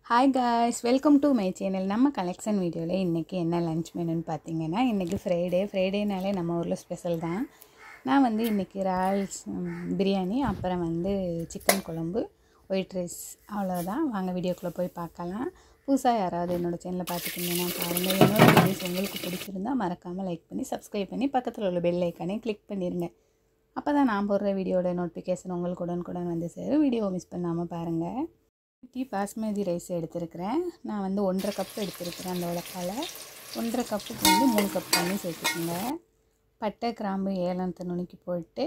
Hi guys, welcome to my channel. நம்ம collection வீடியோவில் இன்றைக்கி என்ன லன்ச் மெனுன்னு பார்த்தீங்கன்னா, இன்றைக்கி ஃப்ரைடேனாலே நம்ம ஊரில் ஸ்பெஷல் தான். நான் வந்து இன்றைக்கி இறால்ஸ் பிரியாணி, அப்புறம் வந்து சிக்கன் குழம்பு, ஒயிட் ரைஸ், அவ்வளோதான். வாங்க வீடியோக்குள்ளே போய் பார்க்கலாம். புதுசாக யாராவது என்னோடய சேனலை பார்த்துக்கிங்கன்னா பாருங்கள். என்னோடய வீடியோஸ் உங்களுக்கு பிடிச்சிருந்தால் மறக்காமல் லைக் பண்ணி சப்ஸ்கிரைப் பண்ணி பக்கத்தில் உள்ள பெல் ஐக்கானே கிளிக் பண்ணிடுங்க. அப்போ தான் நான் போடுற வீடியோட நோட்டிஃபிகேஷன் உங்களுக்கு உடனுக்குடன் வந்து சேரும். வீடியோவை மிஸ் பண்ணாமல் பாருங்கள். பாஸ்மதி ரைஸ் எடுத்துருக்கிறேன். நான் வந்து 1.5 கப் எடுத்துருக்கிறேன். அந்த உலக்கால 1.5 கப்புக்கு வந்து 3 கப் தண்ணி சேர்த்துக்குங்க. பட்டை, கிராம்பு, ஏலத்தை நுணுக்கி போட்டு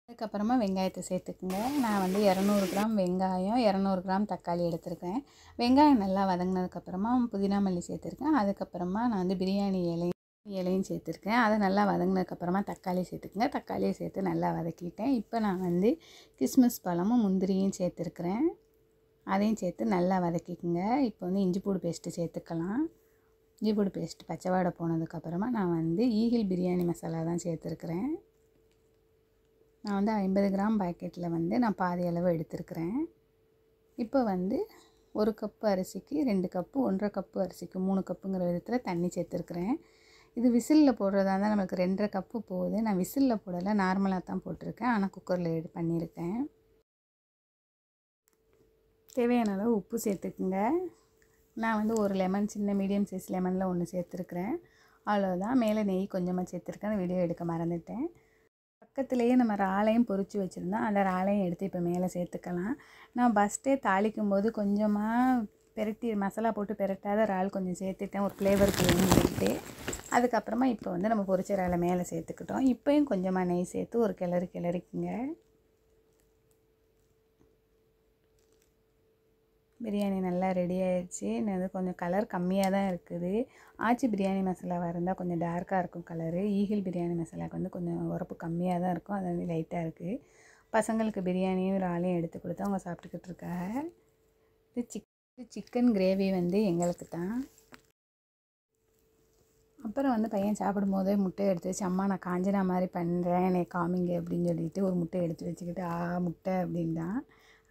அதுக்கப்புறமா வெங்காயத்தை சேர்த்துக்குங்க. நான் வந்து 200 கிராம் வெங்காயம், 200 கிராம் தக்காளி எடுத்துருக்கேன். வெங்காயம் நல்லா வதங்கினதுக்கப்புறமா புதினா மல்லி சேர்த்துருக்கேன். அதுக்கப்புறமா நான் வந்து பிரியாணி இலையும் சேர்த்துருக்கேன். அதை நல்லா வதங்கினதுக்கப்புறமா தக்காளி சேர்த்துக்குங்க. தக்காளியை சேர்த்து நல்லா வதக்கிட்டேன். இப்போ நான் வந்து கிஸ்மிஸ் பழமும் முந்திரியும் சேர்த்துருக்குறேன். அதையும் சேர்த்து நல்லா வதக்கிக்குங்க. இப்போ வந்து இஞ்சி பூண்டு பேஸ்ட்டு சேர்த்துக்கலாம். இஞ்சி பூண்டு பேஸ்ட்டு பச்சை வாடை போனதுக்கப்புறமா நான் வந்து ஈகிள் பிரியாணி மசாலா தான் சேர்த்துருக்குறேன். நான் வந்து 50 கிராம் பாக்கெட்டில் வந்து நான் பாதி அளவு எடுத்துருக்குறேன். இப்போ வந்து 1 கப்பு அரிசிக்கு 2 கப்பு, 1.5 கப்பு அரிசிக்கு 3 கப்புங்கிற விதத்தில் தண்ணி சேர்த்துருக்குறேன். இது விசிலில் போடுறதா இருந்தால் நம்மளுக்கு 2.5 கப்பு போகுது. நான் விசிலில் போடலை, நார்மலாக தான் போட்டிருக்கேன். ஆனால் குக்கரில் பண்ணியிருக்கேன். தேவையான அளவு உப்பு சேர்த்துக்குங்க. நான் வந்து ஒரு லெமன், சின்ன மீடியம் சைஸ் லெமனில் 1 சேர்த்துருக்குறேன். அவ்வளோதான். மேலே நெய் கொஞ்சமாக சேர்த்துருக்கேன். அந்த வீடியோ எடுக்க மறந்துட்டேன். பக்கத்துலேயே நம்ம இறாலையும் பொரித்து வச்சுருந்தோம். அந்த இறாலையும் எடுத்து இப்போ மேலே சேர்த்துக்கலாம். நான் ஃபஸ்ட்டே தாளிக்கும் போது கொஞ்சமாக மசாலா போட்டு பெரட்டாத இறால் கொஞ்சம் சேர்த்துட்டேன், ஒரு ஃப்ளேவருக்கு வேணும்னு. அதுக்கப்புறமா இப்போ வந்து நம்ம பொரிச்ச இறாலை மேலே சேர்த்துக்கிட்டோம். இப்போயும் கொஞ்சமாக நெய் சேர்த்து ஒரு கிளறிக்குங்க. பிரியாணி நல்லா ரெடி ஆயிடுச்சு. இது கொஞ்சம் கலர் கம்மியாக தான் இருக்குது. ஆச்சி பிரியாணி மசாலாவாக இருந்தால் கொஞ்சம் டார்க்காக இருக்கும் கலரு. ஈகிள் பிரியாணி மசாலாவுக்கு வந்து கொஞ்சம் உரப்பு கம்மியாக தான் இருக்கும். அது வந்து லைட்டாக இருக்குது. பசங்களுக்கு பிரியாணியும் இறாலையும் எடுத்து கொடுத்து அவங்க சாப்பிட்டுக்கிட்டு இருக்காங்க. இது சிக்கன் கிரேவி வந்து எங்களுக்கு தான். அப்புறம் வந்து பையன் சாப்பிடும் போதே முட்டை எடுத்து வச்சு, அம்மா நான் காஞ்சனா மாதிரி பண்ணுறேன், என்னை காமிங்க அப்படின்னு சொல்லிட்டு ஒரு முட்டை எடுத்து வச்சுக்கிட்டு முட்டை அப்படின்தான்.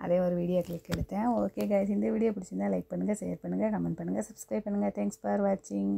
அதே ஒரு வீடியோ கிளிக் எடுத்தேன். ஓகே கைஸ், இந்த வீடியோ பிடிச்சிருந்தா லைக் பண்ணுங்கள், ஷேர் பண்ணுங்கள், கமெண்ட் பண்ணுங்கள், சப்ஸ்கிரைப் பண்ணுங்கள். தேங்க்ஸ் ஃபார் வாட்சிங்.